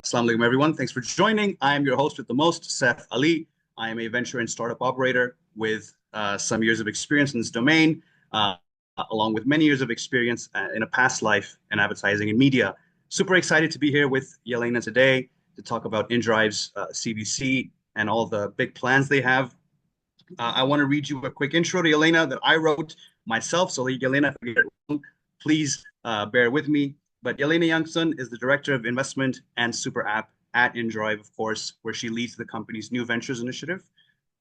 Assalamu alaikum, everyone. Thanks for joining. I am your host with the most, Seth Ali. I am a venture and startup operator with some years of experience in this domain, along with many years of experience in a past life in advertising and media. Super excited to be here with Yalena today to talk about inDrive's CVC and all the big plans they have. I want to read you a quick intro to Yalena that I wrote myself. So, Yalena, if I get it wrong, please bear with me. But Yalena Yang Sun is the director of investment and super app at inDrive, of course, where she leads the company's new ventures initiative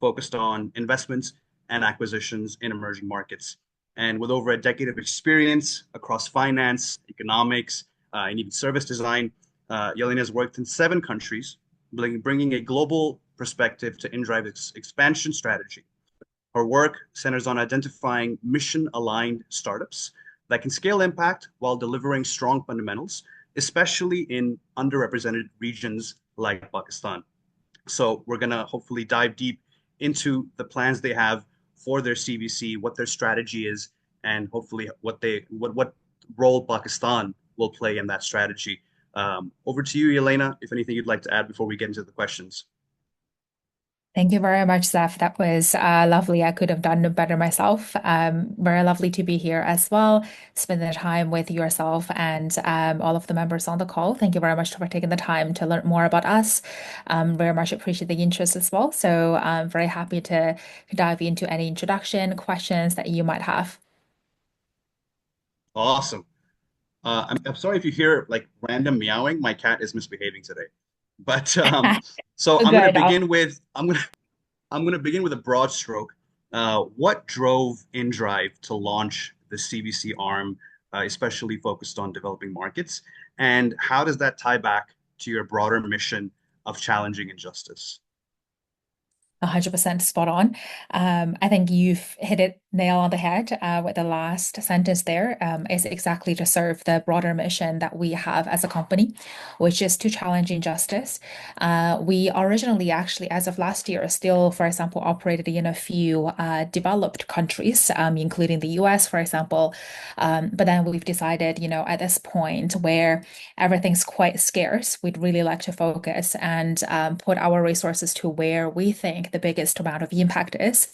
focused on investments and acquisitions in emerging markets. And with over a decade of experience across finance, economics, and even service design, Yelena has worked in 7 countries, bringing a global perspective to inDrive's expansion strategy. Her work centers on identifying mission-aligned startups that can scale impact while delivering strong fundamentals, especially in underrepresented regions like Pakistan. So we're going to hopefully dive deep into the plans they have for their CVC, what their strategy is, and hopefully what role Pakistan will play in that strategy. Over to you, Elena, if anything you'd like to add before we get into the questions. Thank you very much, Zeph. That was lovely. I could have done it better myself. Very lovely to be here as well. Spend the time with yourself and all of the members on the call. Thank you very much for taking the time to learn more about us. Very much appreciate the interest as well. So I'm very happy to dive into any introduction questions that you might have. Awesome. I'm sorry if you hear like random meowing. My cat is misbehaving today. But so I'm going to Good. begin with I'm going to begin with a broad stroke. What drove inDrive to launch the CVC arm, especially focused on developing markets? And how does that tie back to your broader mission of challenging injustice? 100% spot on. I think you've hit it nail on the head with the last sentence there. Is exactly to serve the broader mission that we have as a company, which is to challenge injustice. We originally, actually, as of last year, still, for example, operated in a few developed countries, including the US, for example. But then we've decided, at this point where everything's quite scarce, we'd really like to focus and put our resources to where we think the biggest amount of impact is.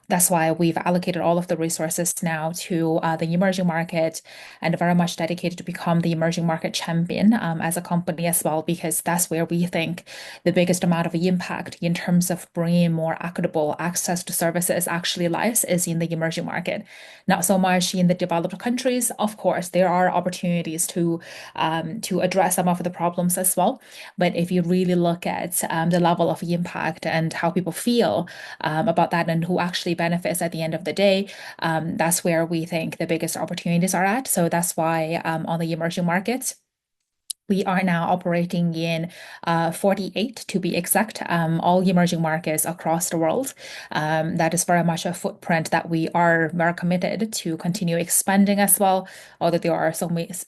That's why we've allocated all of the resources now to the emerging market and very much dedicated to become the emerging market champion as a company as well, because that's where we think the biggest amount of impact in terms of bringing more equitable access to services actually lies is in the emerging market. Not so much in the developed countries. Of course, there are opportunities to address some of the problems as well. But if you really look at the level of impact and how people feel about that and who actually benefits at the end of the day, that's where we think the biggest opportunities are at. So that's why on the emerging markets, we are now operating in 48 to be exact, all emerging markets across the world. That is very much a footprint that we are very committed to continue expanding as well. Although there are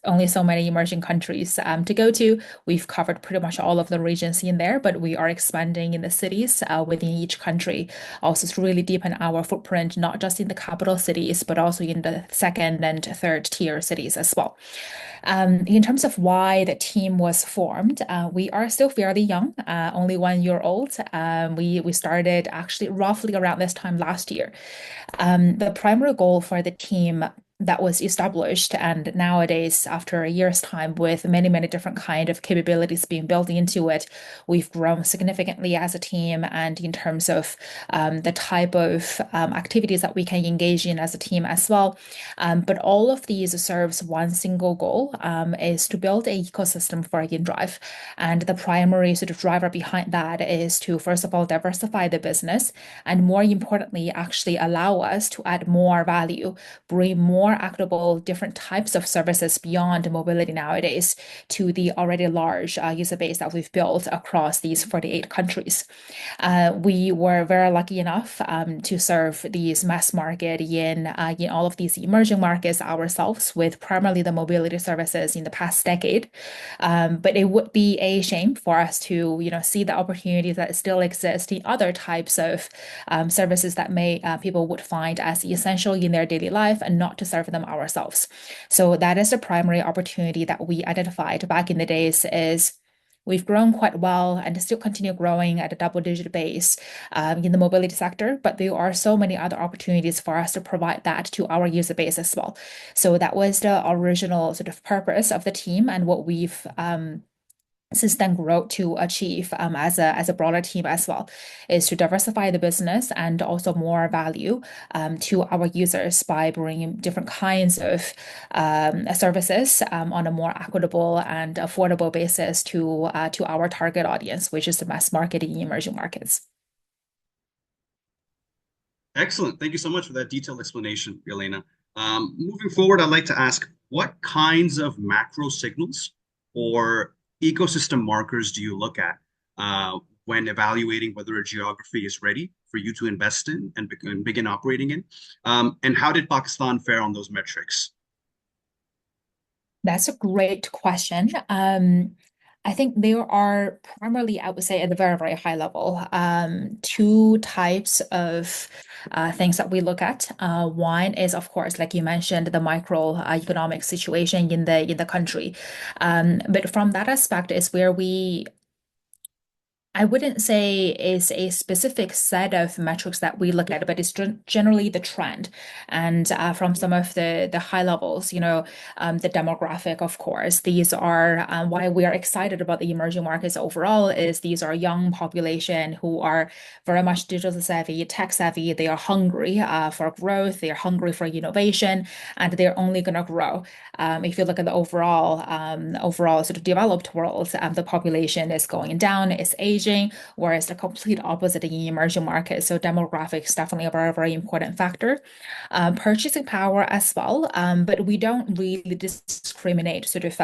only so many emerging countries to go to, we've covered pretty much all of the regions in there, but we are expanding in the cities within each country, also to really deepen our footprint, not just in the capital cities, but also in the second and third tier cities as well. In terms of why the team was formed, we are still fairly young, only 1 year old. We started actually roughly around this time last year. The primary goal for the team that was established, and nowadays, after a year's time, with many, many different kind of capabilities being built into it, we've grown significantly as a team, and in terms of the type of activities that we can engage in as a team as well. But all of these serves one single goal, is to build an ecosystem for inDrive. And the primary sort of driver behind that is to, first of all, diversify the business, and more importantly, actually allow us to add more value, bring more equitable different types of services beyond mobility nowadays to the already large user base that we've built across these 48 countries. We were very lucky enough to serve these mass market in all of these emerging markets ourselves with primarily the mobility services in the past decade. But it would be a shame for us to, see the opportunities that still exist in other types of services that may people would find as essential in their daily life and not to serve them ourselves. So that is the primary opportunity that we identified back in the days is We've grown quite well and still continue growing at a double-digit base in the mobility sector, but there are so many other opportunities for us to provide that to our user base as well. So that was the original sort of purpose of the team and what we've since then grow to achieve as a broader team as well is to diversify the business and also more value to our users by bringing different kinds of services on a more equitable and affordable basis to our target audience, which is the mass market in emerging markets. Excellent. Thank you so much for that detailed explanation, Yelena. Moving forward, I'd like to ask what kinds of macro signals or ecosystem markers do you look at when evaluating whether a geography is ready for you to invest in and begin operating in? And how did Pakistan fare on those metrics? That's a great question. I think there are primarily, I would say, at a very, very high level, two types of things that we look at. One is, of course, like you mentioned, the micro economic situation in the country. But from that aspect is where I wouldn't say is a specific set of metrics that we look at, but it's generally the trend. And from some of the high levels, the demographic, of course, these are why we are excited about the emerging markets overall is these are young population who are very much digital savvy, tech savvy. They are hungry for growth. They are hungry for innovation, and they're only going to grow. If you look at the overall sort of developed world, the population is going down, it's aging, whereas the complete opposite in emerging markets. So demographics definitely a very, very important factor. Purchasing power as well, but we don't really discriminate sort of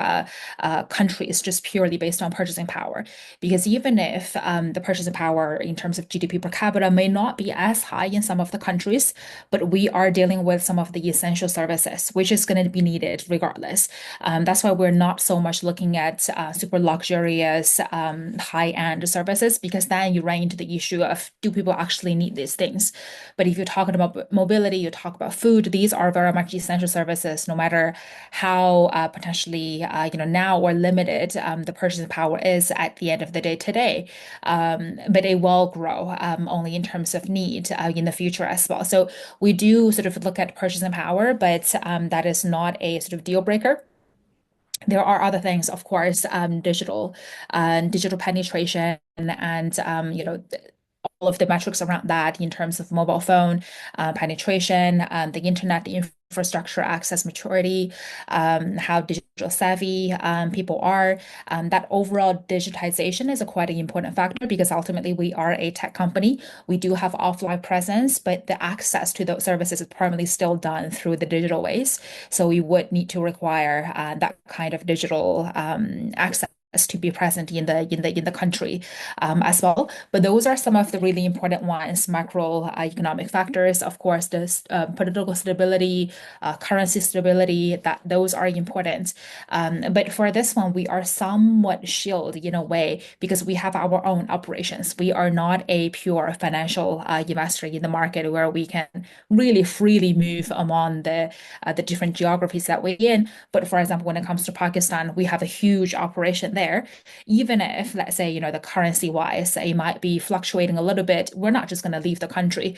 countries just purely based on purchasing power, because even if the purchasing power in terms of GDP per capita may not be as high in some of the countries, but we are dealing with some of the essential services, which is going to be needed regardless. That's why we're not so much looking at super luxurious, high-end services, because then you run into the issue of do people actually need these things? But if you're talking about mobility, you talk about food, these are very much essential services, no matter how potentially now or limited the purchasing power is at the end of the day today. But it will grow only in terms of need in the future as well. So we do sort of look at purchasing power, but that is not a sort of deal breaker. There are other things, of course, digital penetration and all of the metrics around that in terms of mobile phone penetration, the internet infrastructure access maturity, how digital savvy people are. That overall digitization is a quite an important factor because ultimately we are a tech company. We do have offline presence, but the access to those services is primarily still done through the digital ways. So we would need to require that kind of digital access to be present in the country as well. But those are some of the really important ones, macro economic factors. Of course, the political stability, currency stability, that those are important. But for this one, we are somewhat shielded in a way because we have our own operations. We are not a pure financial investor in the market where we can really freely move among the different geographies that we're in. But for example, when it comes to Pakistan, we have a huge operation there. Even if, let's say, the currency wise, it might be fluctuating a little bit, we're not just going to leave the country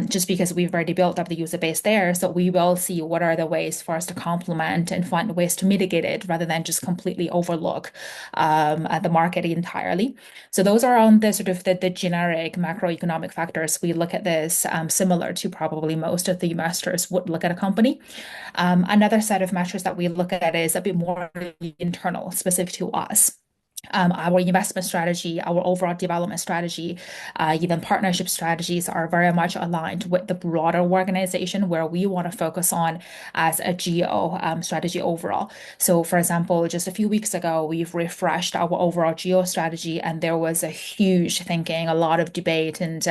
just because we've already built up the user base there. So we will see what are the ways for us to complement and find ways to mitigate it rather than just completely overlook the market entirely. So those are on the sort of the generic macroeconomic factors. We look at this similar to probably most of the investors would look at a company. Another set of metrics that we look at is a bit more internal, specific to us. Our investment strategy, our overall development strategy, even partnership strategies are very much aligned with the broader organization where we want to focus on as a geo strategy overall. So, for example, just a few weeks ago, we've refreshed our overall geo strategy, and there was a huge thinking, a lot of debate, and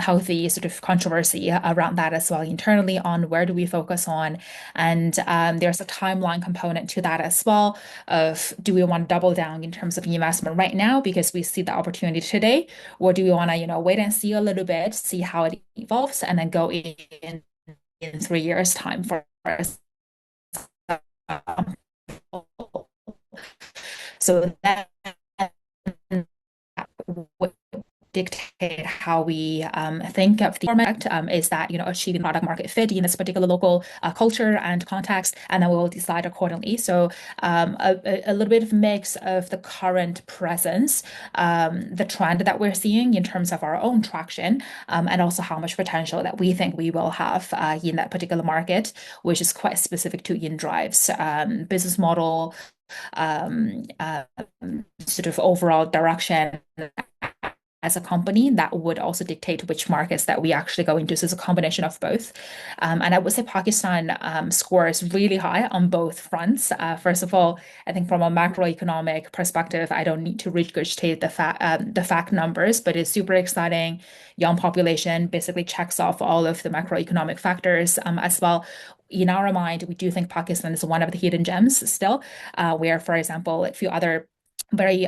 healthy sort of controversy around that as well internally on where do we focus on. And there's a timeline component to that as well of do we want to double down in terms of investment right now because we see the opportunity today, or do we want to, wait and see a little bit, see how it evolves, and then go in 3 years' time for us. So that how we think of the format is that achieving product market fit in this particular local culture and context, and then we will decide accordingly. So a little bit of mix of the current presence, the trend that we're seeing in terms of our own traction, and also how much potential that we think we will have in that particular market, which is quite specific to inDrive's business model, sort of overall direction as a company that would also dictate which markets that we actually go into. So it's a combination of both. And I would say Pakistan scores really high on both fronts. First of all, I think from a macroeconomic perspective, I don't need to regurgitate the fact numbers, but it's super exciting. Young population basically checks off all of the macroeconomic factors as well. In our mind, we do think Pakistan is one of the hidden gems still, where, for example, a few other very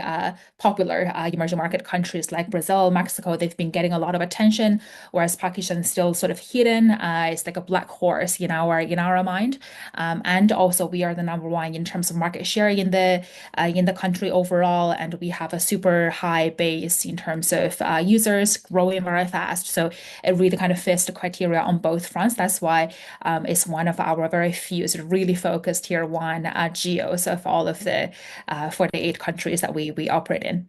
popular emerging market countries like Brazil, Mexico, they've been getting a lot of attention, whereas Pakistan is still sort of hidden. It's like a black horse in our mind. And also we are the number one in terms of market share in the country overall, and we have a super high base in terms of users growing very fast. So it really kind of fits the criteria on both fronts. That's why it's one of our very few sort of really focused tier one geos of all of the 48 countries that we operate in.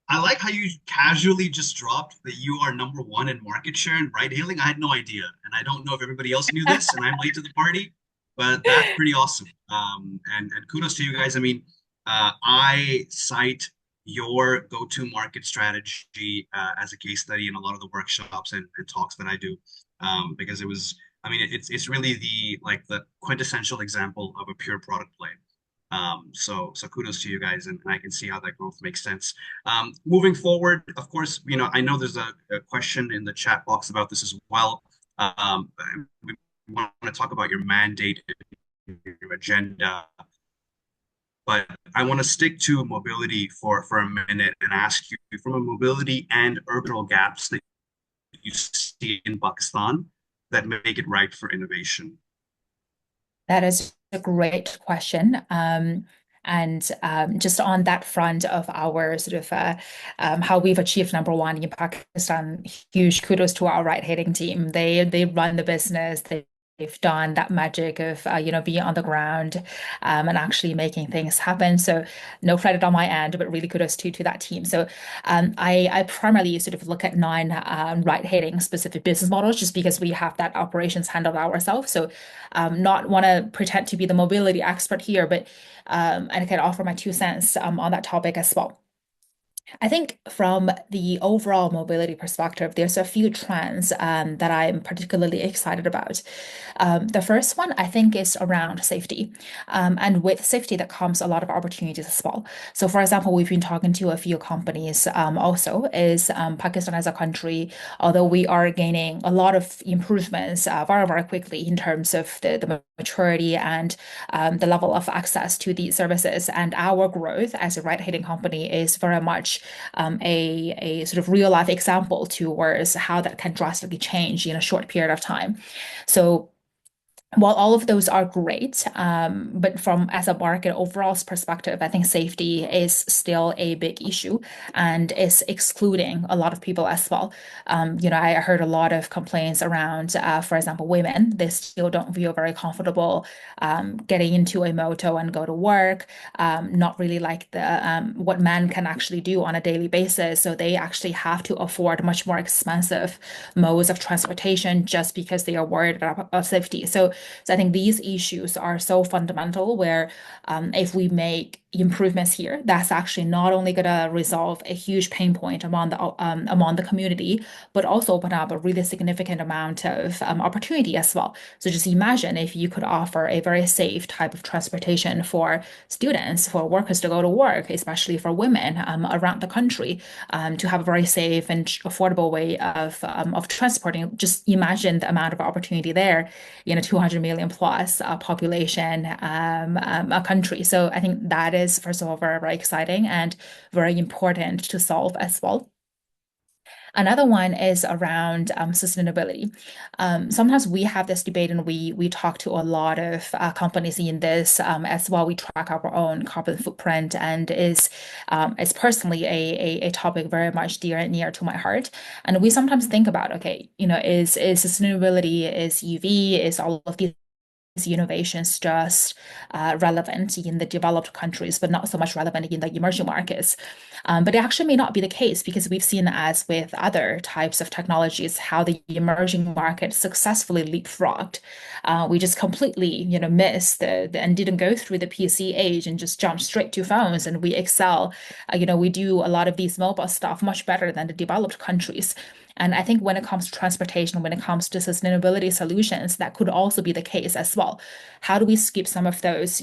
I like how you casually just dropped that you are number one in market share in ride hailing. I had no idea, and I don't know if everybody else knew this, and I'm late to the party, but that's pretty awesome. And kudos to you guys. I mean, I cite your go-to market strategy as a case study in a lot of the workshops and talks that I do, because it was, I mean, it's really the like the quintessential example of a pure product play. So kudos to you guys, and I can see how that growth makes sense. Moving forward, of course, I know there's a question in the chat box about this as well. We want to talk about your mandate, your agenda, but I want to stick to mobility for a minute and ask you from a mobility and urban gaps that you see in Pakistan that make it right for innovation. That is a great question. And just on that front of our sort of how we've achieved number one in Pakistan, huge kudos to our ride-hailing team. They run the business. They've done that magic of being on the ground and actually making things happen. So no credit on my end, but really kudos to that team. So I primarily sort of look at nine ride-hailing specific business models just because we have that operations handled ourselves. So not want to pretend to be the mobility expert here, but and I can offer my 2 cents on that topic as well. I think from the overall mobility perspective, there's a few trends that I'm particularly excited about. The first one, I think, is around safety. And with safety, that comes a lot of opportunities as well. So, for example, we've been talking to a few companies also, is Pakistan as a country, although we are gaining a lot of improvements very, very quickly in terms of the maturity and the level of access to these services. And our growth as a ride-hailing company is very much a sort of real life example towards how that can drastically change in a short period of time. So while all of those are great, but from as a market overall perspective, I think safety is still a big issue and is excluding a lot of people as well. I heard a lot of complaints around, for example, women. They still don't feel very comfortable getting into a moto and go to work. Not really like the what men can actually do on a daily basis. So they actually have to afford much more expensive modes of transportation just because they are worried about safety. So I think these issues are so fundamental where if we make improvements here, that's actually not only going to resolve a huge pain point among the community, but also open up a really significant amount of opportunity as well. So just imagine if you could offer a very safe type of transportation for students, for workers to go to work, especially for women around the country, to have a very safe and affordable way of transporting. Just imagine the amount of opportunity there in a 200 million plus population a country. So I think that is, first of all, very, very exciting and very important to solve as well. Another one is around sustainability. Sometimes we have this debate, and we talk to a lot of companies in this as well. We track our own carbon footprint, and is personally a topic very much dear and near to my heart. And we sometimes think about, okay, is sustainability, is EV, is all of these innovations just relevant in the developed countries, but not so much relevant in the emerging markets. But it actually may not be the case because we've seen, as with other types of technologies, how the emerging market successfully leapfrogged. We just completely, missed and didn't go through the PC age and just jumped straight to phones, and we excel. We do a lot of these mobile stuff much better than the developed countries. And I think when it comes to transportation, when it comes to sustainability solutions, that could also be the case as well. How do we skip some of those,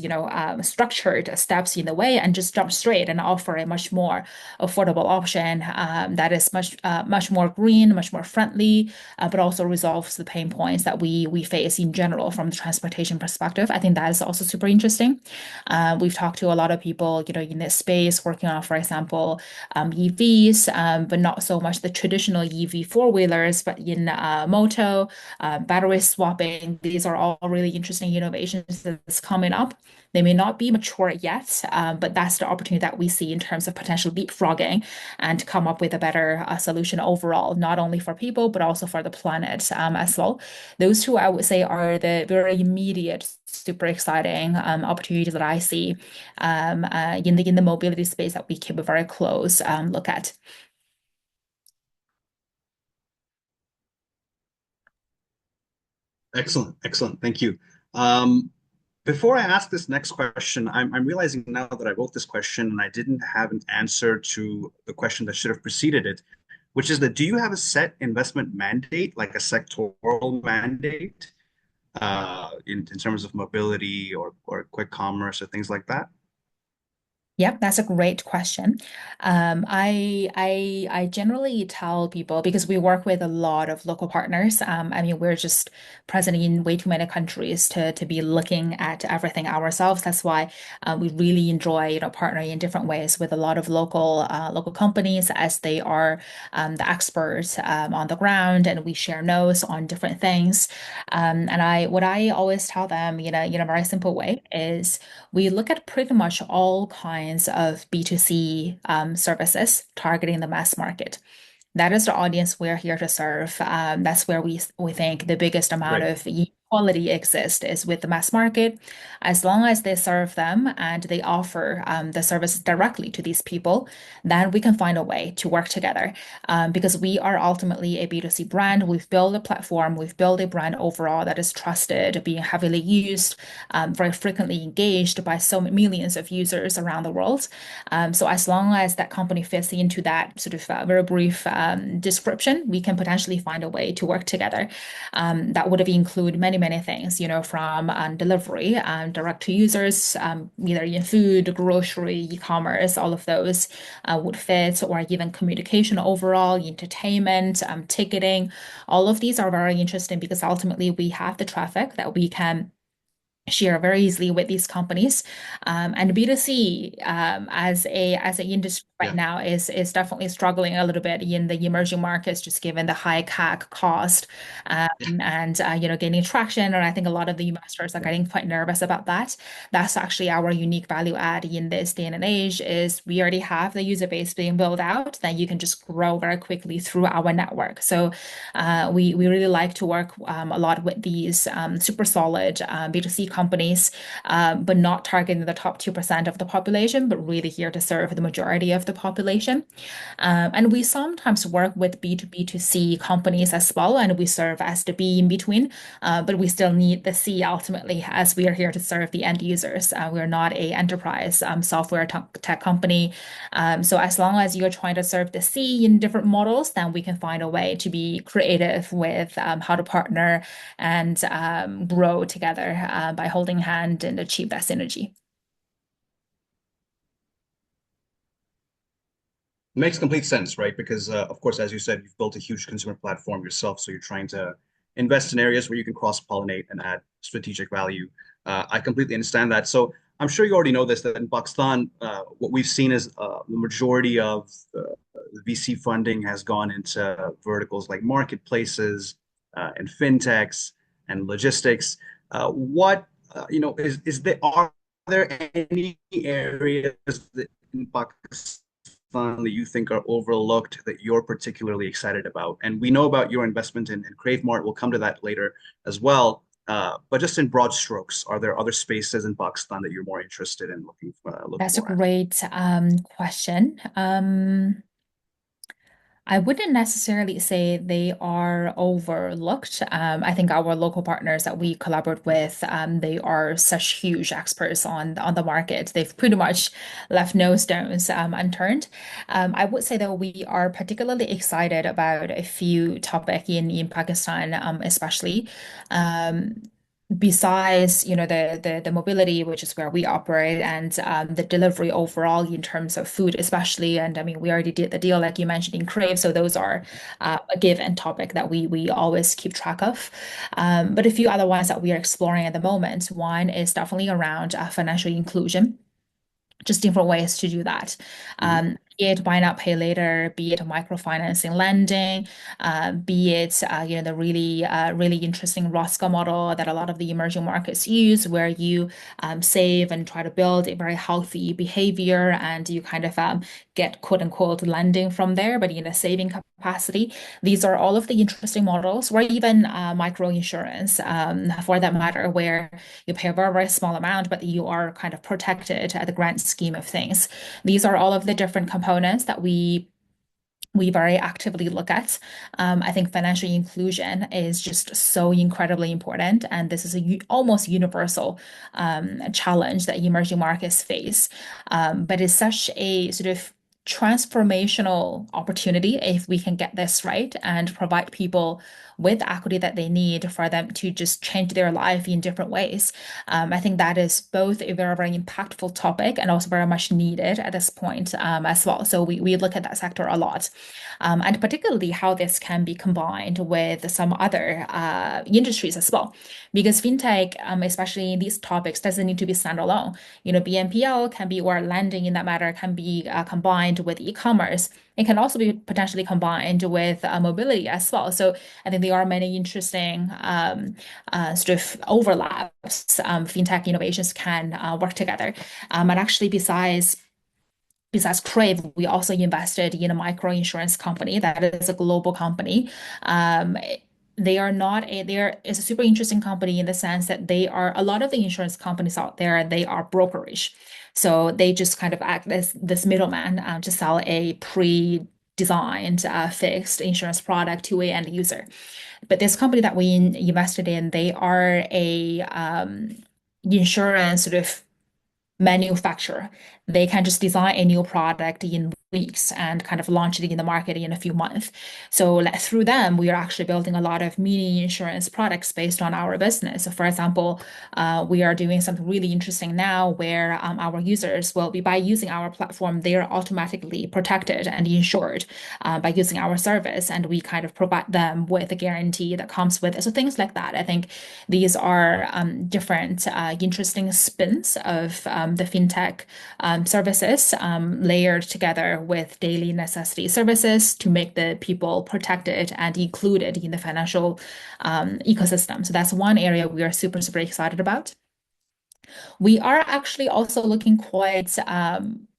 structured steps in the way and just jump straight and offer a much more affordable option that is much more green, much more friendly, but also resolves the pain points that we face in general from the transportation perspective. I think that is also super interesting. We've talked to a lot of people, in this space working on, for example, EVs, but not so much the traditional EV four-wheelers, but in moto, battery swapping. These are all really interesting innovations that's coming up. They may not be mature yet, but that's the opportunity that we see in terms of potential leapfrogging and to come up with a better solution overall, not only for people, but also for the planet as well. Those two, I would say, are the very immediate, super exciting opportunities that I see in the mobility space that we keep a very close look at. Excellent, excellent. Thank you. Um, Before I ask this next question, I'm realizing now that I wrote this question and I didn't have an answer to the question that should have preceded it, which is that do you have a set investment mandate, like a sectoral mandate, in terms of mobility or quick commerce or things like that? Yep, that's a great question. I generally tell people because we work with a lot of local partners. I mean, we're just present in way too many countries to be looking at everything ourselves. That's why we really enjoy, partnering in different ways with a lot of local companies as they are the experts on the ground, and we share notes on different things. And what I always tell them, in a very simple way is we look at pretty much all kinds of B2C services targeting the mass market. That is the audience we're here to serve. That's where we think the biggest amount Great. of equality exists is with the mass market. As long as they serve them and they offer the service directly to these people, then we can find a way to work together. Because we are ultimately a B2C brand. We've built a platform, we've built a brand overall that is trusted, being heavily used, very frequently engaged by so many millions of users around the world. So as long as that company fits into that sort of very brief description, we can potentially find a way to work together. That would have include many things, from delivery, direct to users, either in food, grocery, e-commerce, all of those would fit, or even communication overall, entertainment, ticketing. All of these are very interesting because ultimately we have the traffic that we can share very easily with these companies. And B2C as an industry right Yeah. now is definitely struggling a little bit in the emerging markets, just given the high CAC cost and gaining traction. And I think a lot of the investors are getting quite nervous about that. That's actually our unique value add in this day and age is we already have the user base being built out, then you can just grow very quickly through our network. So we really like to work a lot with these super solid B2C companies, but not targeting the top 2% of the population, but really here to serve the majority of the population. And we sometimes work with B2B2C companies as well, and we serve as the B in between, but we still need the C ultimately as we are here to serve the end users. We're not a enterprise software tech company. So as long as you're trying to serve the C in different models, then we can find a way to be creative with how to partner and grow together by holding hand and achieve that synergy. Makes complete sense, right? Because, of course, as you said, you've built a huge consumer platform yourself, so you're trying to invest in areas where you can cross-pollinate and add strategic value. I completely understand that. So I'm sure you already know this, that in Pakistan, what we've seen is the majority of VC funding has gone into verticals like marketplaces and fintechs and logistics. What is there are there any areas in Pakistan that you think are overlooked that you're particularly excited about? And we know about your investment in Cravemart. We'll come to that later as well. But just in broad strokes, are there other spaces in Pakistan that you're more interested in look That's a more at? great question. I wouldn't necessarily say they are overlooked. I think our local partners that we collaborate with, they are such huge experts on the market. They've pretty much left no stones unturned. I would say that we are particularly excited about a few topics in Pakistan, especially. Um, Besides, the mobility, which is where we operate, and the delivery overall in terms of food, especially, and I mean, we already did the deal like you mentioned in Crave, so those are a given topic that we always keep track of. But a few other ones that we are exploring at the moment. One is definitely around financial inclusion, just different ways to do that. Mhm. Be it buy now, pay later, be it microfinancing lending, be it the really interesting Rosca model that a lot of the emerging markets use, where you save and try to build a very healthy behavior, and you kind of get quote unquote lending from there, but in a saving capacity. These are all of the interesting models, or even micro insurance, for that matter, where you pay a very small amount, but you are kind of protected at the grand scheme of things. These are all of the different components that we very actively look at. I think financial inclusion is just so incredibly important, and this is a almost universal challenge that emerging markets face. But it's such a sort of transformational opportunity if we can get this right and provide people with equity that they need for them to just change their life in different ways. I think that is both a very impactful topic and also very much needed at this point as well. So we look at that sector a lot, and particularly how this can be combined with some other industries as well. Because fintech, especially in these topics, doesn't need to be standalone. BNPL can be, or lending in that matter, can be combined with e-commerce. It can also be potentially combined with mobility as well. So I think there are many interesting sort of overlaps. Fintech innovations can work together. And actually, besides Crave, we also invested in a micro insurance company that is a global company. Um, they are not a There is a super interesting company in the sense that they are, a lot of the insurance companies out there, they are brokerage. So they just kind of act as this middleman to sell a pre-designed fixed insurance product to a end user. But this company that we invested in, they are a insurance sort of manufacturer. They can just design a new product in weeks and kind of launch it in the market in a few months. So like, through them, we are actually building a lot of mini insurance products based on our business. So for example, we are doing something really interesting now where our users will be, by using our platform, they are automatically protected and insured by using our service. And we kind of provide them with a guarantee that comes with it. So things like that. I think these are different, interesting spins of the fintech services layered together with daily necessity services to make the people protected and included in the financial ecosystem. So that's one area we are super excited about. We are actually also looking quite,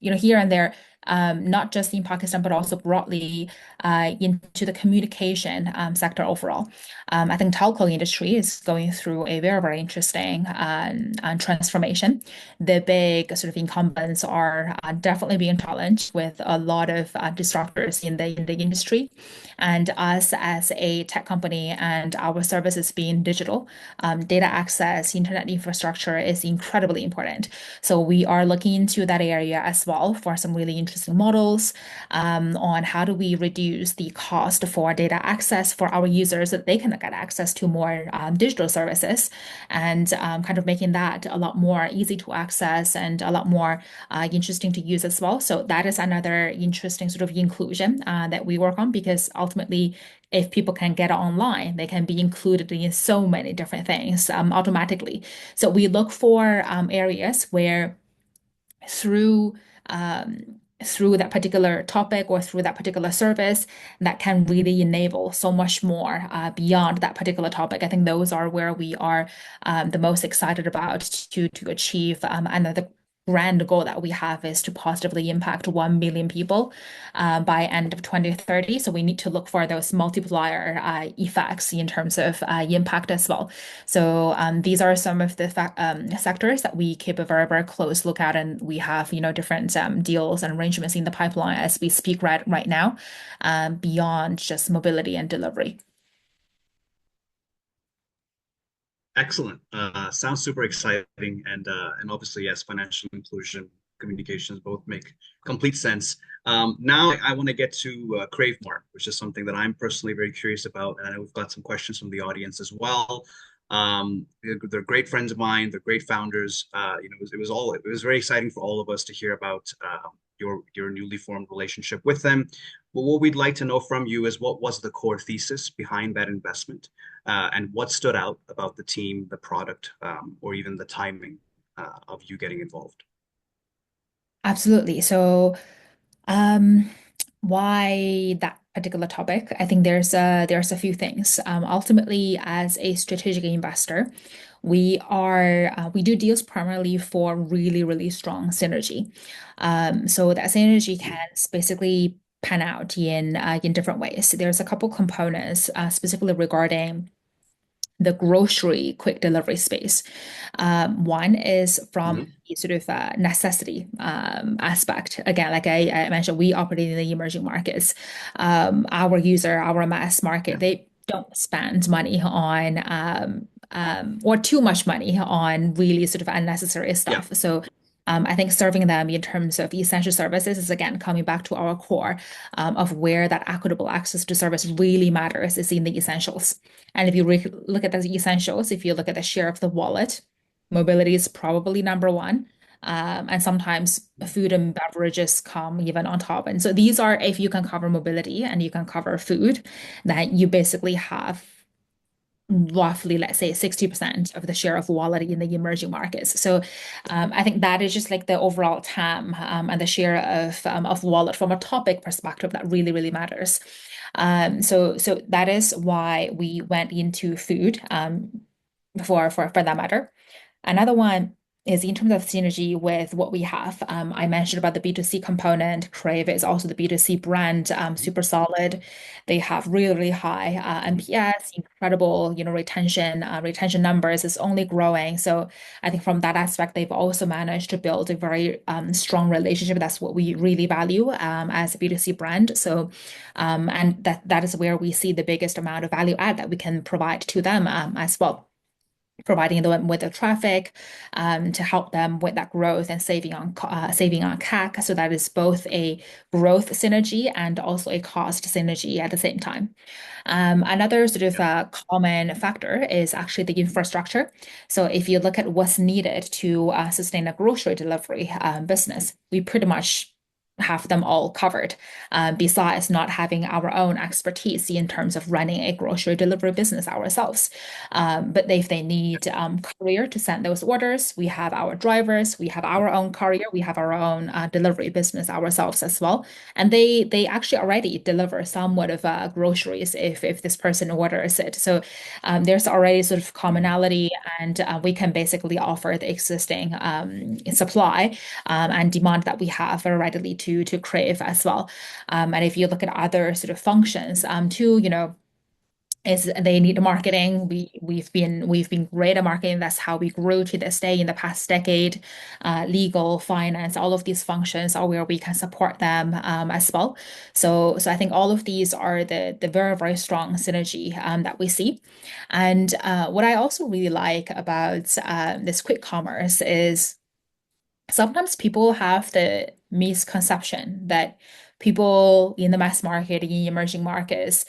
here and there, not just in Pakistan, but also broadly into the communication sector overall. I think telco industry is going through a very interesting transformation. The big sort of incumbents are definitely being challenged with a lot of disruptors in the industry. And us as a tech company and our services being digital, data access, internet infrastructure is incredibly important. So we are looking into that area as well for some really interesting models on how do we reduce the cost for data access for our users so that they can get access to more digital services, and kind of making that a lot more easy to access and a lot more interesting to use as well. So that is another interesting sort of inclusion that we work on, because ultimately, if people can get online, they can be included in so many different things automatically. So we look for areas where through um, through that particular topic or through that particular service that can really enable so much more beyond that particular topic. I think those are where we are the most excited about to achieve. And the grand goal that we have is to positively impact 1 million people by end of 2030. So we need to look for those multiplier effects in terms of impact as well. So these are some of the sectors that we keep a very, very close look at, and we have, different deals and arrangements in the pipeline as we speak right now, beyond just mobility and delivery. Excellent. Sounds super exciting, and obviously, yes, financial inclusion, communications both make complete sense. Now, I want to get to Cravemart, which is something that I'm personally very curious about, and I know we've got some questions from the audience as well. They're great friends of mine. They're great founders. It was very exciting for all of us to hear about your newly formed relationship with them. But what we'd like to know from you is what was the core thesis behind that investment, and what stood out about the team, the product, or even the timing of you getting involved. Absolutely. So, um, why that particular topic? I think there's a few things. Ultimately, as a strategic investor, we do deals primarily for really, really strong synergy. So that synergy can basically pan out in different ways. There's a couple components specifically regarding the grocery quick delivery space. One is from Mhm. the sort of necessity aspect. Again, like I mentioned, we operate in the emerging markets. Our user, our mass market, Yeah, they don't spend money on or too much money on really sort of unnecessary yeah, stuff. So I think serving them in terms of essential services is again coming back to our core of where that equitable access to service really matters is in the essentials. And if you look at the essentials, if you look at the share of the wallet, mobility is probably number one. And sometimes food and beverages come even on top. And so these are, if you can cover mobility and you can cover food, then you basically have roughly, let's say, 60% of the share of wallet in the emerging markets. So I think that is just like the overall TAM and the share of wallet from a topic perspective that really, really matters. So that is why we went into food for that matter. Another one is in terms of synergy with what we have. I mentioned about the B2C component. Crave is also the B2C brand, super solid. They have really, really high NPS, incredible, retention numbers is only growing. So I think from that aspect, they've also managed to build a very strong relationship. That's what we really value as a B2C brand. So, and that is where we see the biggest amount of value add that we can provide to them as well, providing them with the traffic to help them with that growth and saving on CAC. So that is both a growth synergy and also a cost synergy at the same time. Another sort of yeah. common factor is actually the infrastructure. So if you look at what's needed to sustain a grocery delivery business, we pretty much have them all covered, besides not having our own expertise in terms of running a grocery delivery business ourselves. But if they need courier to send those orders, we have our drivers, we have our own courier, we have our own delivery business ourselves as well. And they actually already deliver somewhat of groceries if this person orders it. So there's already sort of Mhm. commonality, and we can basically offer the existing supply and demand that we have very readily to Crave as well. And if you look at other sort of functions too, is they need marketing. We've been great at marketing. That's how we grew to this day in the past decade. Legal, finance, all of these functions are where we can support them as well. So I think all of these are the very, very strong synergy that we see. And what I also really like about this quick commerce is sometimes people have the misconception that people in the mass market, in emerging markets,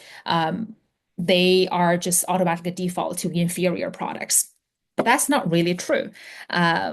they are just automatically default to inferior products. But that's not really true.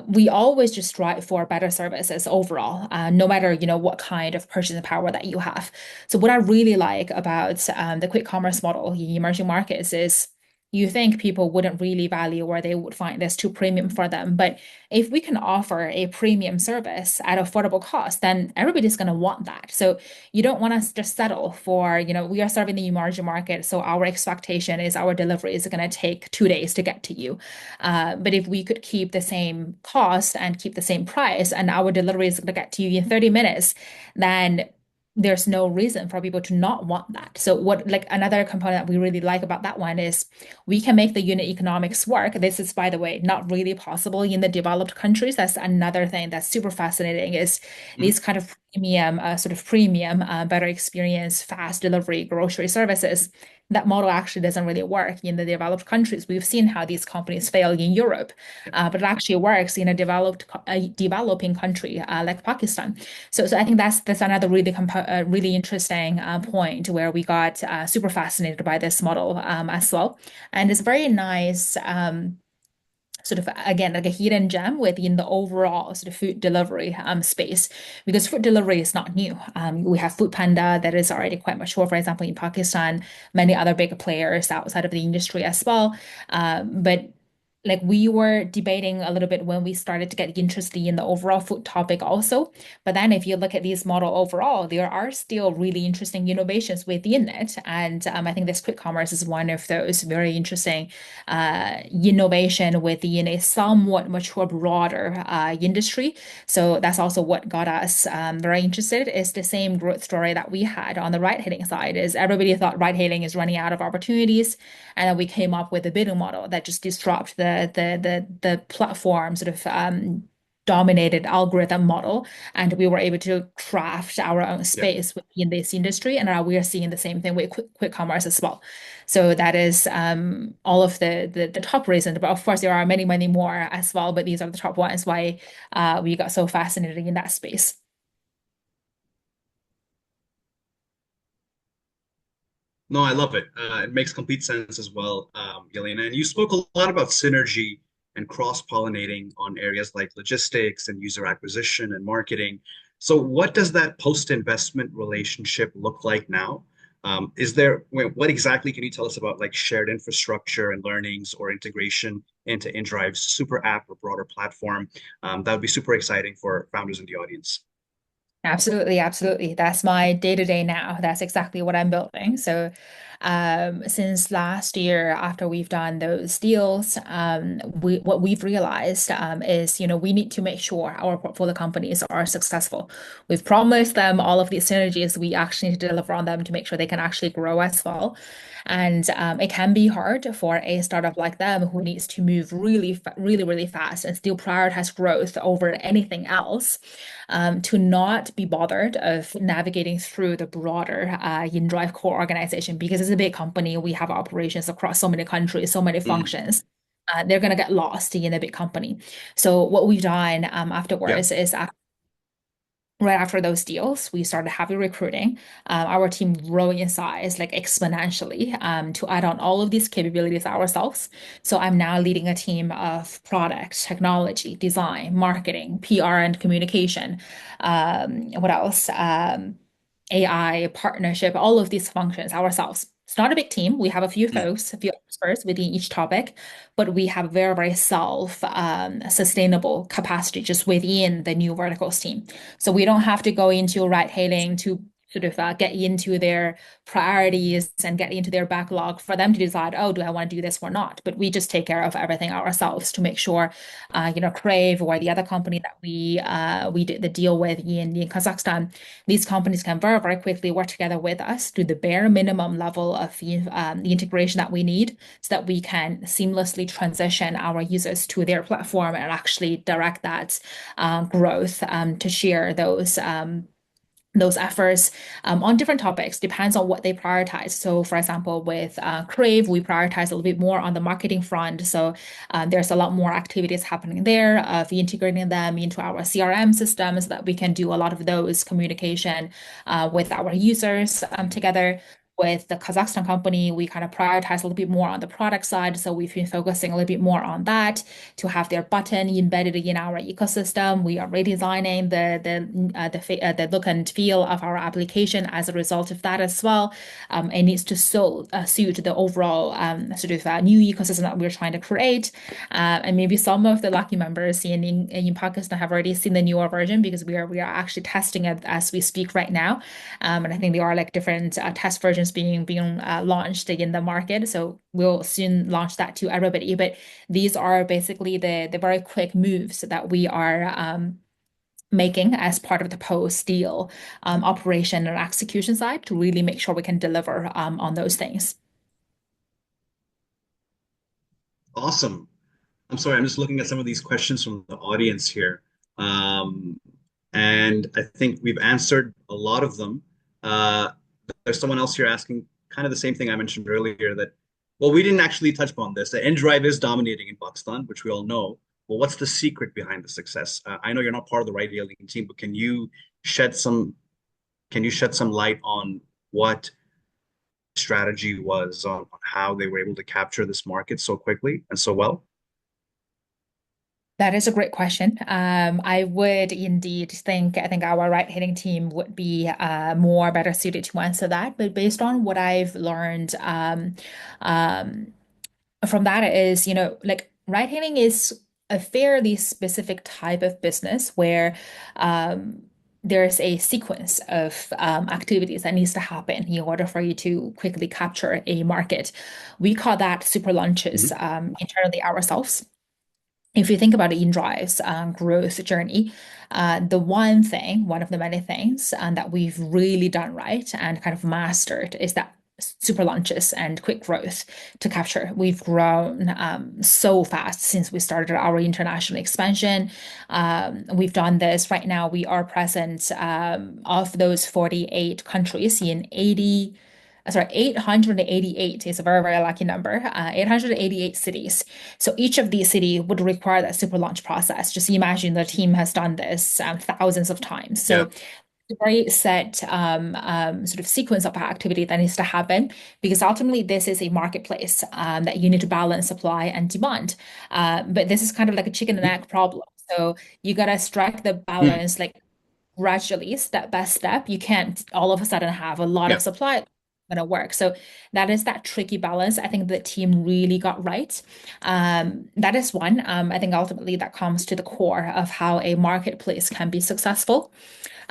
We always just strive for better services overall, no matter what kind of purchasing power that you have. So what I really like about the quick commerce model in emerging markets is you think people wouldn't really value or they would find this too premium for them. But if we can offer a premium service at affordable cost, then everybody's going to want that. So you don't want to just settle for, we are serving the emerging market. So our expectation is our delivery is going to take 2 days to get to you. But if we could keep the same cost and keep the same price and our delivery is going to get to you in 30 minutes, then there's no reason for people to not want that. So what like another component that we really like about that one is we can make the unit economics work. This is, by the way, not really possible in the developed countries. That's another thing that's super fascinating is Mhm. these kind of premium, better experience, fast delivery grocery services. That model actually doesn't really work in the developed countries. We've seen how these companies fail in Europe, Yeah. but it actually works in a developing country like Pakistan. So I think that's another really interesting point where we got super fascinated by this model as well, and it's very nice. Sort of again like a hidden gem within the overall sort of food delivery space because food delivery is not new. We have Food Panda that is already quite mature, for example, in Pakistan, many other big players outside of the industry as well. But like we were debating a little bit when we started to get interested in the overall food topic also. But then if you look at this model overall, there are still really interesting innovations within it. And I think this quick commerce is one of those very interesting innovation within a somewhat mature, broader industry. So that's also what got us very interested. Is the same growth story that we had on the ride-hailing side. Is everybody thought ride-hailing is running out of opportunities, and then we came up with a bidding model that just disrupt the platform sort of dominated algorithm model, and we were able to craft our own Yeah. space within this industry. And we are seeing the same thing with quick commerce as well. So that is all of the top reasons. But of course, there are many, many more as well. But these are the top ones why we got so fascinated in that space. No, I love it. It makes complete sense as well, Yelena. And you spoke a lot about synergy and cross-pollinating on areas like logistics and user acquisition and marketing. So, what does that post-investment relationship look like now? What exactly can you tell us about like shared infrastructure and learnings or integration into inDrive's super app or broader platform? That would be super exciting for founders in the audience. Absolutely, absolutely. That's my day-to-day now. That's exactly what I'm building. So, since last year, after we've done those deals, what we've realized is, we need to make sure our portfolio companies are successful. We've promised them all of these synergies. We actually need to deliver on them to make sure they can actually grow as well. And it can be hard for a startup like them who needs to move really, really fast and still prioritize growth over anything else to not be bothered of navigating through the broader inDrive core organization because it's a big company. We have operations across so many countries, so many Mm, functions. They're going to get lost in a big company. So what we've done yeah. afterwards is right after those deals, we started heavy recruiting. Our team growing in size like exponentially to add on all of these capabilities ourselves. So I'm now leading a team of product, technology, design, marketing, PR, and communication. What else? AI, partnership, all of these functions ourselves. It's not a big team. We have a few Mm, folks, a few experts within each topic, but we have very, very self-sustainable capacity just within the new verticals team. So we don't have to go into ride hailing to sort of get into their priorities and get into their backlog for them to decide, oh, do I want to do this or not? But we just take care of everything ourselves to make sure, Crave or the other company that we did the deal with in Kazakhstan, these companies can very, very quickly work together with us to the bare minimum level of the integration that we need so that we can seamlessly transition our users to their platform and actually direct that growth to share those efforts on different topics depends on what they prioritize. So, for example, with Crave, we prioritize a little bit more on the marketing front. So, there's a lot more activities happening there of integrating them into our CRM system so that we can do a lot of those communication with our users together. with the Kazakhstan company, we kind of prioritize a little bit more on the product side. So we've been focusing a little bit more on that to have their button embedded in our ecosystem. We are redesigning the look and feel of our application as a result of that as well. It needs to suit the overall new ecosystem that we're trying to create. And maybe some of the lucky members in Pakistan have already seen the newer version because we are actually testing it as we speak right now. And I think there are like different test versions being launched in the market. So we'll soon launch that to everybody. But these are basically the very quick moves that we are making as part of the post-deal operation and execution side to really make sure we can deliver on those things. Awesome. I'm sorry, I'm just looking at some of these questions from the audience here. Um, and I think we've answered a lot of them. Uh, there's someone else here asking kind of the same thing I mentioned earlier that, well, we didn't actually touch upon this. The inDrive is dominating in Pakistan, which we all know. Well, what's the secret behind the success? I know you're not part of the ride hailing team, but shed some can you shed some light on what strategy was on how they were able to capture this market so quickly and so well? That is a great question. I would indeed I think our right-hitting team would be more better suited to answer that. But based on what I've learned um, from that is, like right-hitting is a fairly specific type of business where um, there's a sequence of activities that needs to happen in order for you to quickly capture a market. We call that super launches Mhm. internally ourselves. If you think about inDrive's growth journey, one of the many things that we've really done right and kind of mastered is that super launches and quick growth to capture. We've grown so fast since we started our international expansion. We've done this right now. We are present of those 48 countries in 888 is a very, very lucky number, 888 cities. So each of these cities would require that super launch process. Just imagine the team has done this thousands of times. Yeah. So a very set sort of sequence of activity that needs to happen because ultimately this is a marketplace that you need to balance supply and demand. But this is kind of like a chicken and Mhm. egg problem. So you gotta strike the Mm. balance like gradually, step by step. You can't all of a sudden have a lot Yeah. of supply gonna work. So that is that tricky balance. I think the team really got right. That is one. I think ultimately that comes to the core of how a marketplace can be successful.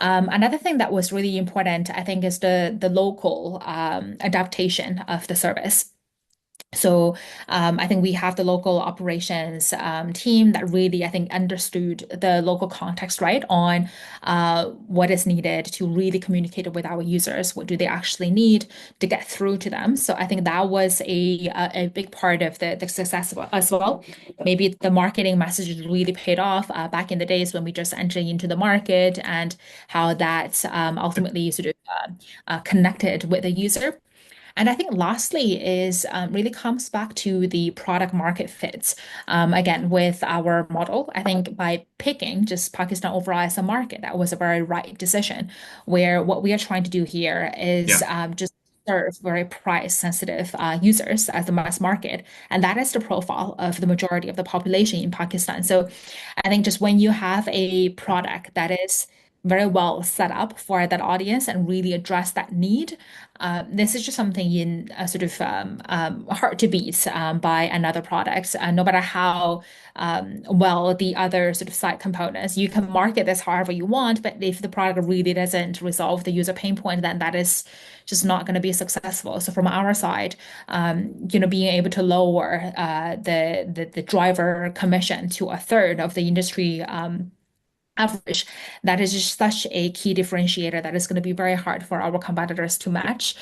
Another thing that was really important, I think, is the local adaptation of the service. So I think we have the local operations team that really, I think, understood the local context right on what is needed to really communicate with our users. What do they actually need to get through to them? So I think that was a big part of the success as well. Maybe the marketing messages really paid off back in the days when we just entered into the market and how that ultimately sort of connected with the user. And I think lastly is really comes back to the product market fits. Again, with our model, I think by picking just Pakistan overall as a market, that was a very right decision. Where what we are trying to do here is Yeah. just serve very price sensitive users as the mass market. And that is the profile of the majority of the population in Pakistan. So I think just when you have a product that is very well set up for that audience and really address that need. This is just something in sort of hard to beat by another product, no matter how well the other sort of side components. You can market this however you want, but if the product really doesn't resolve the user pain point, then that is just not going to be successful. So from our side, being able to lower the driver commission to a third of the industry average, that is just such a key differentiator that is going to be very hard for our competitors to match.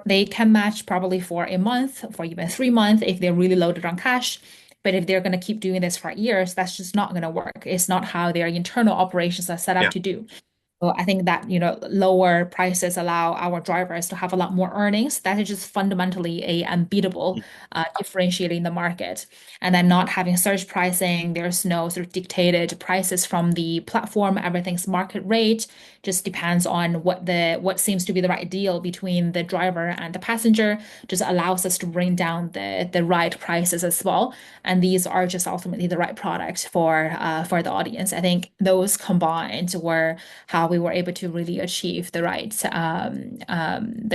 They can match probably for a month, for even 3 months if they're really loaded on cash. But if they're going to keep doing this for years, that's just not going to work. It's not how their internal operations are set up Yeah. to do. So I think that, lower prices allow our drivers to have a lot more earnings. That is just fundamentally a unbeatable differentiator in the market. And then not having surge pricing, there's no sort of dictated prices from the platform. Everything's market rate. Just depends on what seems to be the right deal between the driver and the passenger. Just allows us to bring down the right prices as well. And these are just ultimately the right product for the audience. I think those combined were how we were able to really achieve the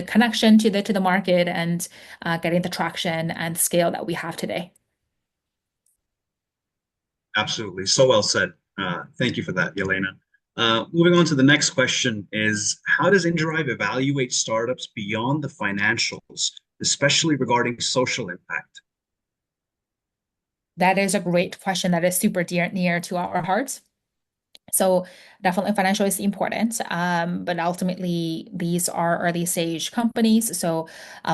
connection to the market and getting the traction and scale that we have today. Absolutely. So well said. Thank you for that, Yelena. Moving on to the next question is, how does inDrive evaluate startups beyond the financials, especially regarding social impact? That is a great question that is super near to our hearts. So definitely financial is important, but ultimately these are early stage companies. So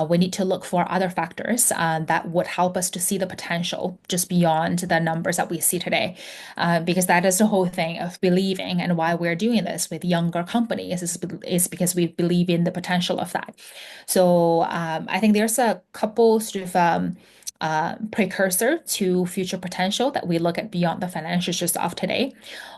we need to look for other factors that would help us to see the potential just beyond the numbers that we see today. Because that is the whole thing of believing and why we're doing this with younger companies is because we believe in the potential of that. So I think there's a couple sort of precursor to future potential that we look at beyond the financials just of today.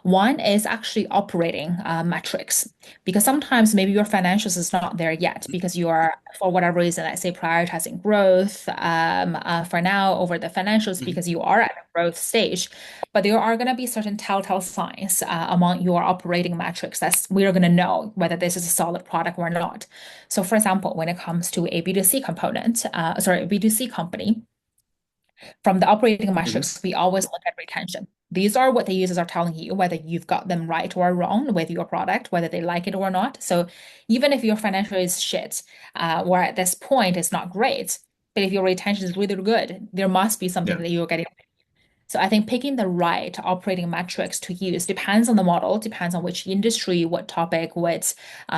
One is actually operating metrics, because sometimes maybe your financials is not there yet because you are, for whatever reason, let's say prioritizing growth for now over the financials Mhm. because you are at a growth stage. But there are going to be certain telltale signs among your operating metrics that we are going to know whether this is a solid product or not. So, for example, when it comes to a B2C component, sorry, a B2C company, from the operating Mhm. metrics, we always look at retention. These are what the users are telling you, whether you've got them right or wrong with your product, whether they like it or not. So even if your financial is shit, or at this point it's not great, but if your retention is really good, there must be something Yeah. that you're getting. So I think picking the right operating metrics to use depends on the model, depends on which industry, what topic, what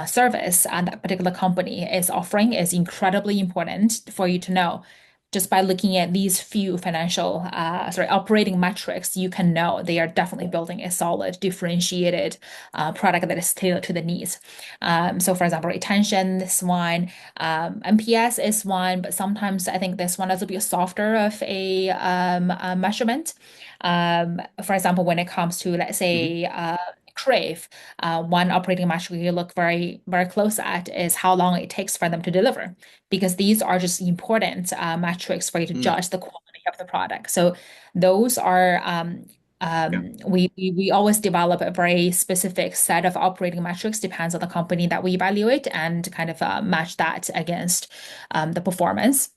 service that particular company is offering is incredibly important for you to know. Just by looking at these few operating metrics, you can know they are definitely building a solid, differentiated product that is tailored to the needs. So, for example, retention, this one, NPS is one, but sometimes I think this one is a bit softer of a measurement. For example, when it comes to, let's Mhm. say, Crave, one operating metric we look very, very close at is how long it takes for them to deliver, because these are just important metrics for you to Mm. judge the quality of the product. So those are Yeah. we always develop a very specific set of operating metrics, depends on the company that we evaluate, and kind of match that against the performance.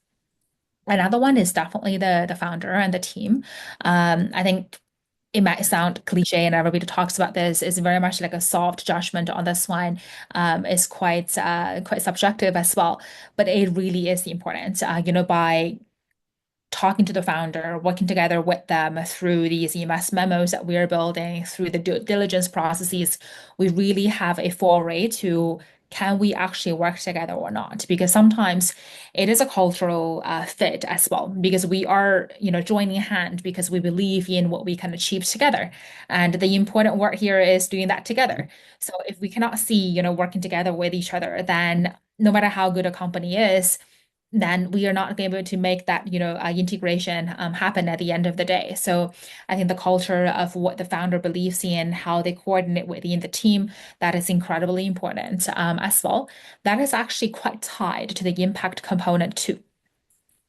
Another one is definitely the founder and the team. I think it might sound cliche and everybody talks about this, is very much like a soft judgment on this one. Is quite subjective as well, but it really is important. By talking to the founder, working together with them through these EMS memos that we're building, through the due diligence processes, we really have a foray to, can we actually work together or not? Because sometimes it is a cultural fit as well, because we are, joining hand because we believe in what we can achieve together. And the important work here is doing that Mhm. together. So if we cannot see, working together with each other, then no matter how good a company is, then we are not able to make that, integration happen at the end of the day. So I think the culture of what the founder believes in, how they coordinate within the team, that is incredibly important as well. That is actually quite tied to the impact component too,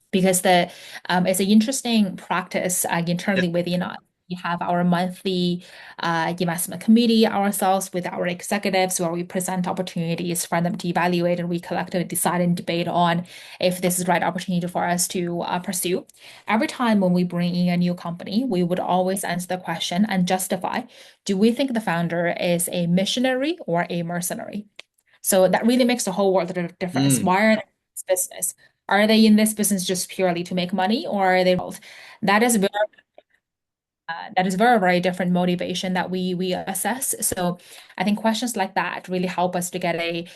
because it's an interesting practice Yeah. internally within us. We have our monthly investment committee ourselves with our executives where we present opportunities for them to evaluate, and we collectively decide and debate on if this is the right opportunity for us to pursue. Every time when we bring in a new company, we would always answer the question and justify, do we think the founder is a missionary or a mercenary? So that really makes a whole world of difference. Mm. Why are they in this business? Are they in this business just purely to make money, or are they both? That is very very different motivation that we assess. So I think questions like that really help us to get a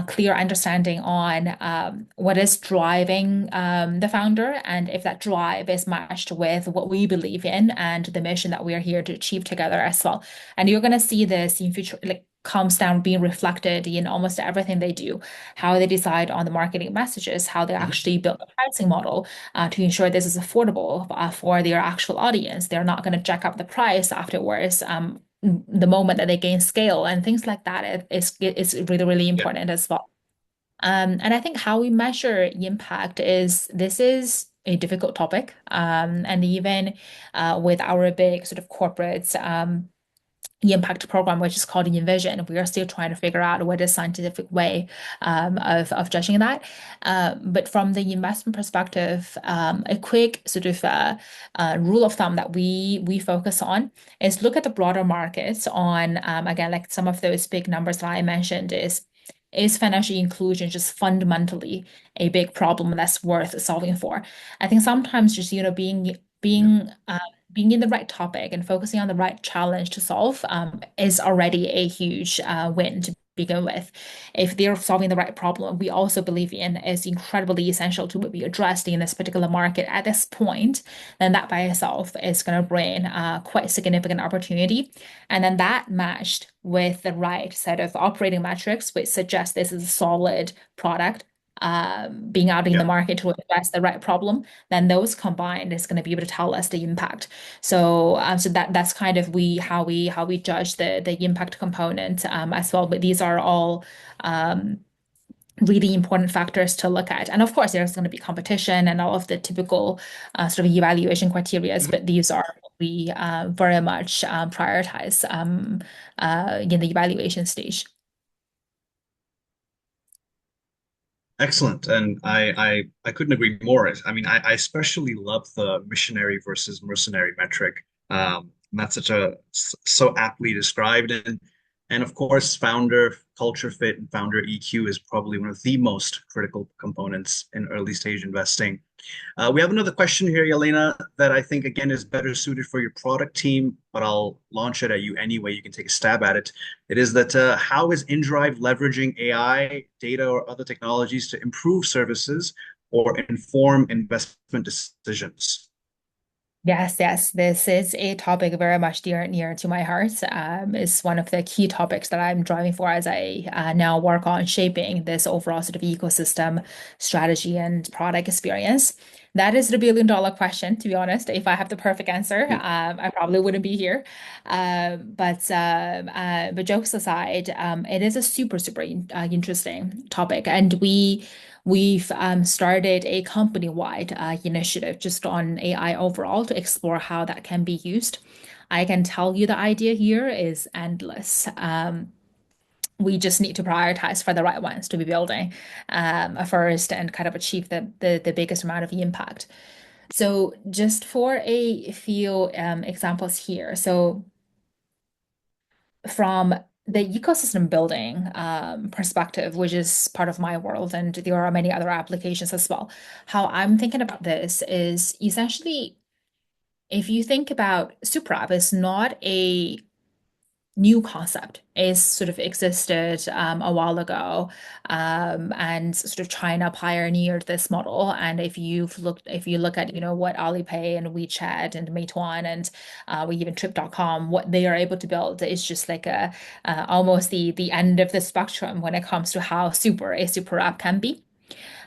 clear understanding on what is driving the founder, and if that drive is matched with what we believe in and the mission that we are here to achieve together as well. And you're going to see this in future, like comes down being reflected in almost everything they do, how they decide on the marketing messages, how they Mhm. actually build a pricing model to ensure this is affordable for their actual audience. They're not going to jack up the price afterwards. The moment that they gain scale and things like that, it's really, really Yeah. important as well. And I think how we measure impact is this is a difficult topic. And even with our big sort of corporates, the impact program, which is called Envision, we are still trying to figure out what is scientific way of judging that. But from the investment perspective, a quick sort of rule of thumb that we focus on is look at the broader markets on again like some of those big numbers that I mentioned is financial inclusion just fundamentally a big problem that's worth solving for? I think sometimes just Yeah. being in the right topic and focusing on the right challenge to solve is already a huge win to begin with. If they're solving the right problem, we also believe in is incredibly essential to be addressed in this particular market at this point, then that by itself is going to bring quite significant opportunity. And then that matched with the right set of operating metrics, which suggest this is a solid product being out in the Yeah. market to address the right problem, then those combined is going to be able to tell us the impact. So that's kind of how we judge the impact component as well. But these are all really important factors to look at. And of course, there's going to be competition and all of the typical sort of evaluation criteria, Mhm. but these are what we very much prioritize in the evaluation stage. Excellent. And I couldn't agree more. I mean, I especially love the missionary versus mercenary metric. And that's so aptly described. And of course, founder culture fit and founder EQ is probably one of the most critical components in early stage investing. We have another question here, Yelena, that I think again is better suited for your product team, but I'll launch it at you anyway. You can take a stab at it. It is that how is inDrive leveraging AI, data, or other technologies to improve services or inform investment decisions? Yes, yes, this is a topic very much dear and near to my heart. It's one of the key topics that I'm driving for as I now work on shaping this overall sort of ecosystem strategy and product experience. That is the billion-dollar question, to be honest. If I have the perfect answer, Yeah. I probably wouldn't be here. But jokes aside, it is a super, super interesting topic, and we've started a company-wide initiative just on AI overall to explore how that can be used. I can tell you the idea here is endless. We just need to prioritize for the right ones to be building first and kind of achieve the biggest amount of impact. So just for a few examples here. So from the ecosystem building perspective, which is part of my world, and there are many other applications as well. How I'm thinking about this is essentially if you think about super app, it's not a new concept. It's sort of existed a while ago, and sort of China pioneered this model. And if you look at, what Alipay and WeChat and Meituan and we even Trip.com, what they are able to build is just like a almost the end of the spectrum when it comes to how super a super app can be.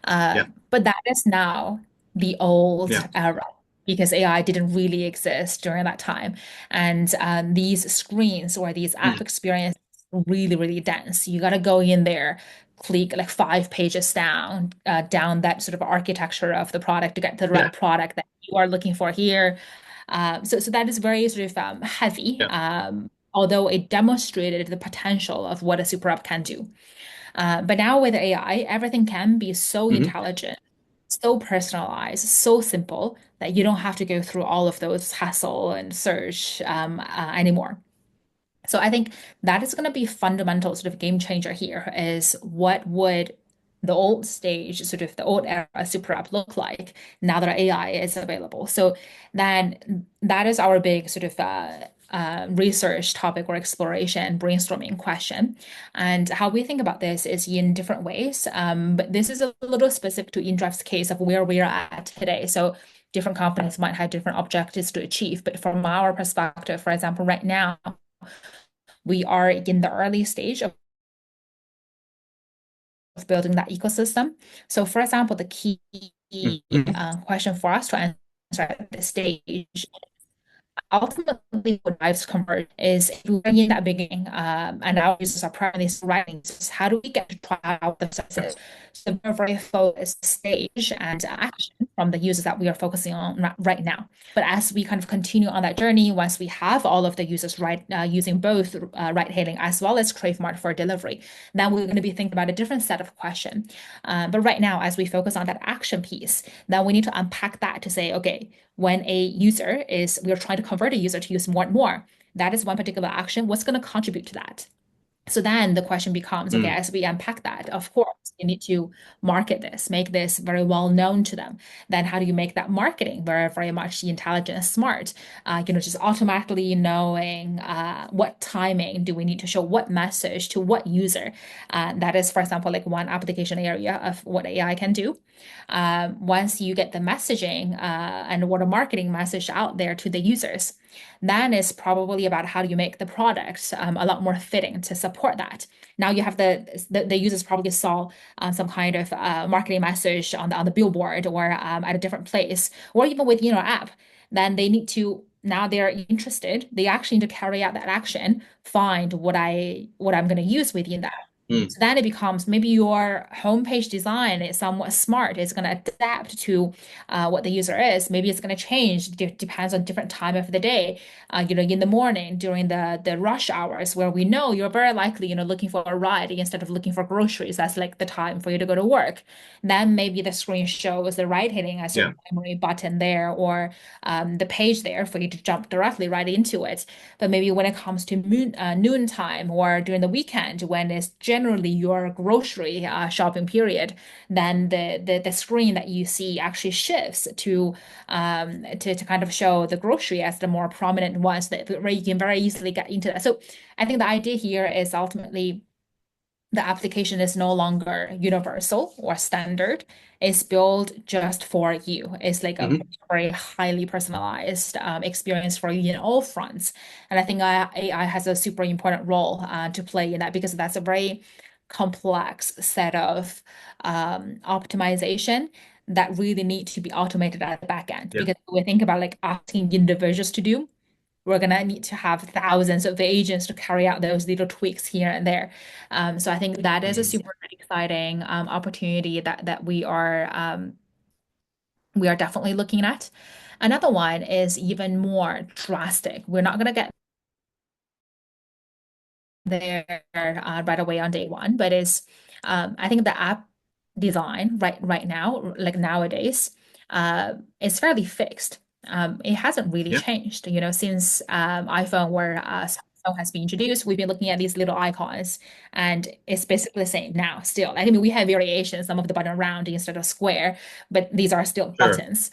Uh, Yeah. but that is now the old Yeah. era because AI didn't really exist during that time. And these screens or these app Mm. experiences are really, really dense. You got to go in there, click like 5 pages down that sort of architecture of the product to get to the Yeah. right product that you are looking for here. So that is very sort of heavy, Yeah. although it demonstrated the potential of what a super app can do. But now with AI, everything can be so Mhm. intelligent, so personalized, so simple that you don't have to go through all of those hassle and search anymore. So I think that is going to be fundamental sort of game changer here is what would the old stage, sort of the old era super app look like now that AI is available. So then that is our big sort of research topic or exploration brainstorming question. And how we think about this is in different ways. But this is a little specific to inDrive's case of where we are at today. So different companies might have different objectives to achieve. But from our perspective, for example, right now, we are in the early stage of building that ecosystem. So, for example, the key Mhm. question for us to answer at this stage ultimately what drives convert is if we're in that beginning, and our users are primarily writing, how do we get to try out the services? So we're very focused stage and action from the users that we are focusing on right now. But as we kind of continue on that journey, once we have all of the users using both ride hailing as well as Cravemart for delivery, then we're going to be thinking about a different set of question. But right now, as we focus on that action piece, then we need to unpack that to say, okay, when we're trying to convert a user to use more and more, that is one particular action. What's going to contribute to that? So then the question becomes, okay, Mm. as we unpack that, of course, you need to market this, make this very well known to them. Then how do you make that marketing very, very much intelligent and smart? Just automatically knowing what timing do we need to show what message to what user. That is, for example, like one application area of what AI can do. Once you get the messaging and what a marketing message out there to the users, then it's probably about how do you make the product a lot more fitting to support that. Now you have the users probably saw some kind of marketing message on the billboard or at a different place, or even within our app. Then they need to now they're interested. They actually need to carry out that action, find what I'm going to use within that. Mm. So then it becomes maybe your homepage design is somewhat smart. It's going to adapt to what the user is. Maybe it's going to change. Depends on different time of the day. In the morning during the rush hours where we know you're very likely, looking for a ride instead of looking for groceries. That's like the time for you to go to work. Then maybe the screen shows the ride hailing as your Yeah. primary button there, or the page there for you to jump directly right into it. But maybe when it comes to noon time or during the weekend, when it's generally your grocery shopping period, then the screen that you see actually shifts to kind of show the grocery as the more prominent ones that where you can very easily get into that. So I think the idea here is ultimately the application is no longer universal or standard. It's built just for you. It's like a Mhm. very highly personalized experience for you in all fronts. And I think AI has a super important role to play in that because that's a very complex set of optimization that really need to be automated at the back end. Yeah. Because we think about like asking individuals to do, we're gonna need to have thousands of agents to carry out those little tweaks here and there. So I think that is a Mm. super exciting opportunity that we are definitely looking at. Another one is even more drastic. We're not gonna get there right away on day one, but is I think the app design right now, like nowadays, is fairly fixed. It hasn't really Yeah. changed, since iPhone where Samsung has been introduced. We've been looking at these little icons, and it's basically the same now. Still, I mean, we have variations. Some of the button round instead of square, but these are still Sure. buttons.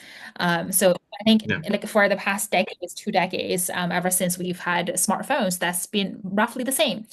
So I think Yeah. like for the past decades, 2 decades, ever since we've had smartphones, that's been roughly the same.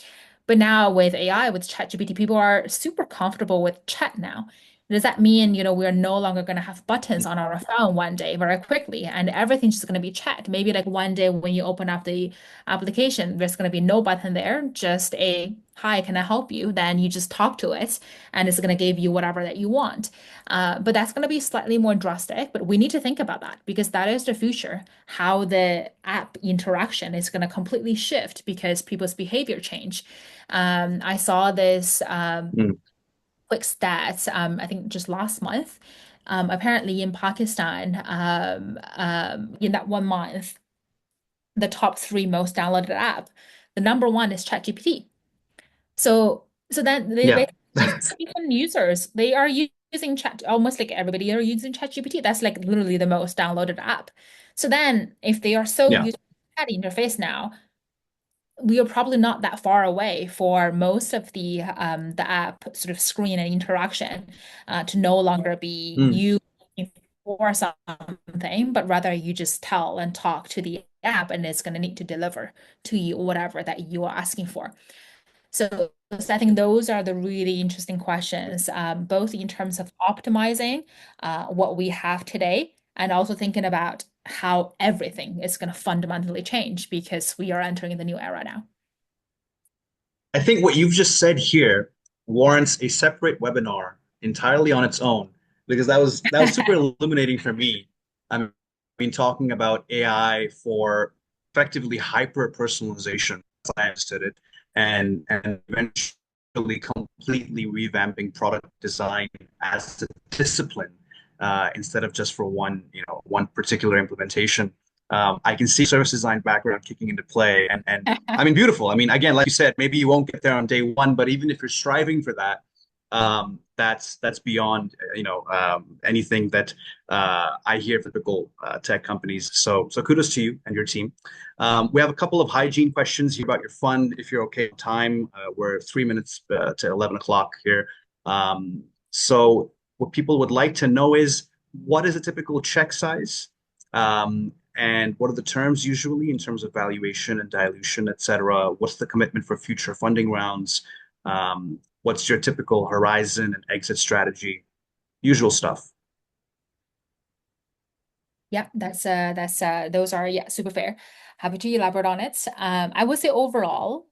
But now with AI, with ChatGPT, people are super comfortable with chat now. Does that mean, we're no longer going to have buttons on our phone one day very quickly and everything's just going to be chat? Maybe like one day when you open up the application, there's going to be no button there, just a hi, can I help you? Then you just talk to it and it's going to give you whatever that you want. But that's going to be slightly more drastic, but we need to think about that because that is the future, how the app interaction is going to completely shift because people's behavior change. I saw this Mm. quick stat, I think just last month. Apparently in Pakistan, in that 1 month, the top three most downloaded app, the number one is ChatGPT. So then they Yeah. basically Pakistan users, they are using chat almost like everybody are using ChatGPT. That's like literally the most downloaded app. So then if they are so Yeah. used to that interface now, we are probably not that far away for most of the app sort of screen and interaction to no longer be Mm. you looking for something, but rather you just tell and talk to the app and it's going to need to deliver to you whatever that you are asking for. So I think those are the really interesting questions, both in terms of optimizing what we have today and also thinking about how everything is going to fundamentally change because we are entering the new era now. I think what you've just said here warrants a separate webinar entirely on its own because that was super illuminating for me. I mean, talking about AI for effectively hyper personalization, as I understood it, and eventually completely revamping product design as a discipline instead of just for one particular implementation. I can see service design background kicking into play, and I mean, beautiful. I mean, again, like you said, maybe you won't get there on day one, but even if you're striving for that, that's beyond anything that I hear for typical tech companies. So kudos to you and your team. We have a couple of hygiene questions here about your fund. If you're okay with time, we're 3 minutes to 11 o'clock here. So what people would like to know is what is a typical check size? And what are the terms usually in terms of valuation and dilution, et cetera? What's the commitment for future funding rounds? What's your typical horizon and exit strategy? Usual stuff. Yeah, those are yeah, super fair. Happy to elaborate on it. I would say overall,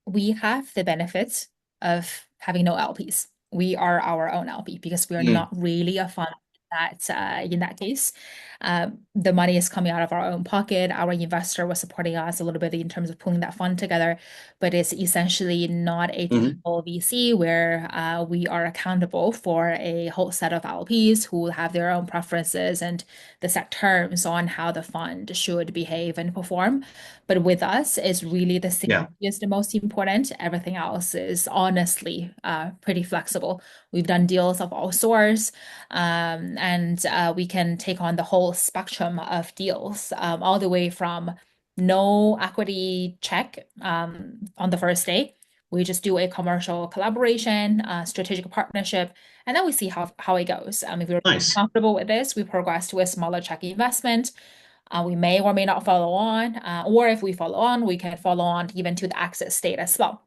we have the benefits of having no LPs. We are our own LP because we are Mm, not really a fund that in that case. The money is coming out of our own pocket. Our investor was supporting us a little bit in terms of pulling that fund together, but it's essentially not a mhm. typical VC where we are accountable for a whole set of LPs who have their own preferences and the set terms on how the fund should behave and perform. But with us, it's really the Yeah, synergy is the most important. Everything else is honestly pretty flexible. We've done deals of all sorts, and we can take on the whole spectrum of deals, all the way from no equity check on the first day. We just do a commercial collaboration, strategic partnership, and then we see how it goes. If we're nice. comfortable with this, we progress to a smaller check investment. We may or may not follow on, or if we follow on, we can follow on even to the exit state as well.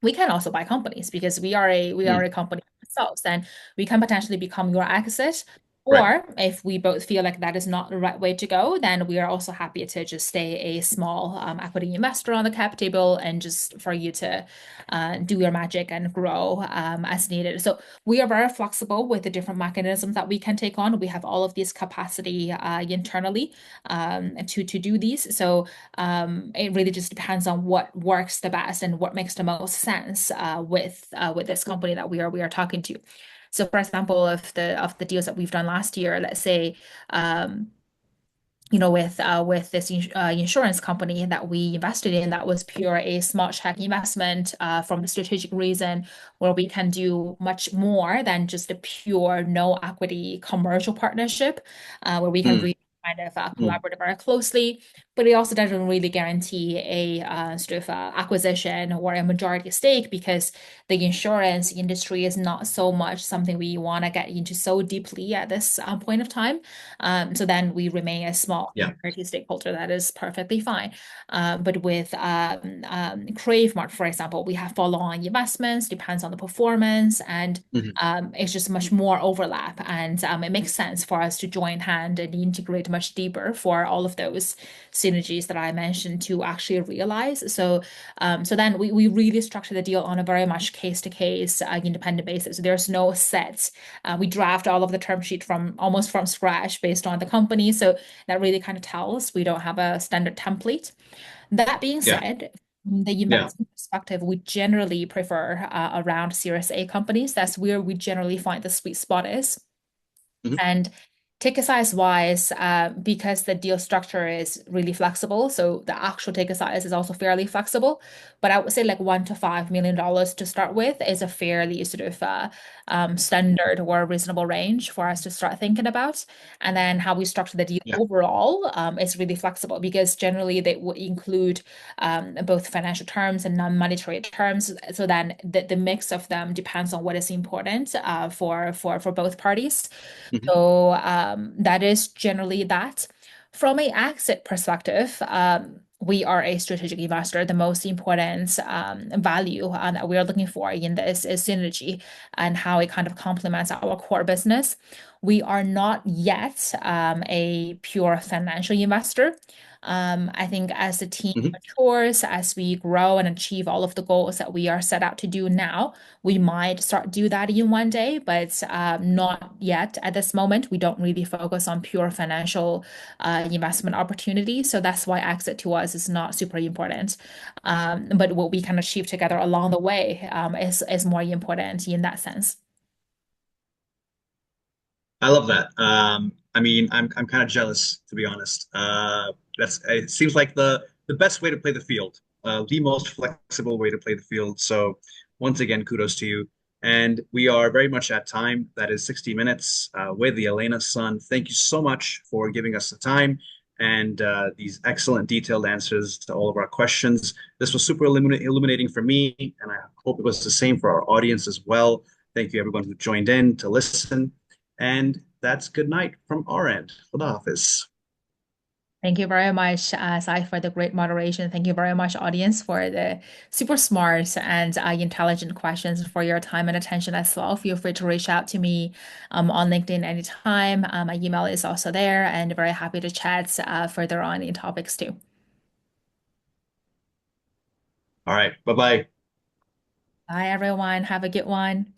We can also buy companies because we are Mm, a company ourselves, and we can potentially become your exit. right. Or if we both feel like that is not the right way to go, then we are also happy to just stay a small equity investor on the cap table and just for you to do your magic and grow as needed. So we are very flexible with the different mechanisms that we can take on. We have all of this capacity internally to do these. So it really just depends on what works the best and what makes the most sense with this company that we are talking to. So, for example, of the deals that we've done last year, let's say, with this insurance company that we invested in, that was pure a small check investment from the strategic reason where we can do much more than just a pure no equity commercial partnership, where we can Mm, really kind of mm, collaborate very closely, but it also doesn't really guarantee a sort of acquisition or a majority stake because the insurance industry is not so much something we want to get into so deeply at this point of time. So then we remain a small yeah. minority stakeholder. That is perfectly fine. But with Cravemart, for example, we have follow-on investments, depends on the performance, and Mhm. it's just much more overlap. And it makes sense for us to join hand and integrate much deeper for all of those synergies that I mentioned to actually realize. So then we really structure the deal on a very much case-to-case independent basis. There's no set. We draft all of the term sheet from almost from scratch based on the company. So that really kind of tells we don't have a standard template. That being Yeah, said, from the yeah. investment perspective, we generally prefer around Series A companies. That's where we generally find the sweet spot is. Mhm. And ticket size wise, because the deal structure is really flexible, so the actual ticket size is also fairly flexible. But I would say like $1 to $5 million to start with is a fairly sort of standard or reasonable range for us to start thinking about. And then how we structure the deal Yeah. overall is really flexible because generally they would include both financial terms and non-monetary terms. So then the mix of them depends on what is important for both parties. Mhm. So that is generally that. From a exit perspective, we are a strategic investor. The most important value that we are looking for in this is synergy and how it kind of complements our core business. We are not yet a pure financial investor. I think as the team Mhm. matures, as we grow and achieve all of the goals that we are set out to do now, we might start do that in one day, but not yet at this moment. We don't really focus on pure financial investment opportunities. So that's why exit to us is not super important. But what we can achieve together along the way is more important in that sense. I love that. I mean, I'm kind of jealous, to be honest. That's it seems like the best way to play the field, the most flexible way to play the field. So, once again, kudos to you. And we are very much at time. That is 60 minutes with the Yalena Sun. Thank you so much for giving us the time and these excellent detailed answers to all of our questions. This was super illuminating for me, and I hope it was the same for our audience as well. Thank you, everyone who joined in to listen. And that's good night from our end. Khuda Hafiz. Thank you very much, Sai, for the great moderation. Thank you very much, audience, for the super smart and intelligent questions, for your time and attention as well. Feel free to reach out to me on LinkedIn anytime. My email is also there, and very happy to chat further on in topics too. All right. Bye bye. Bye, everyone. Have a good one.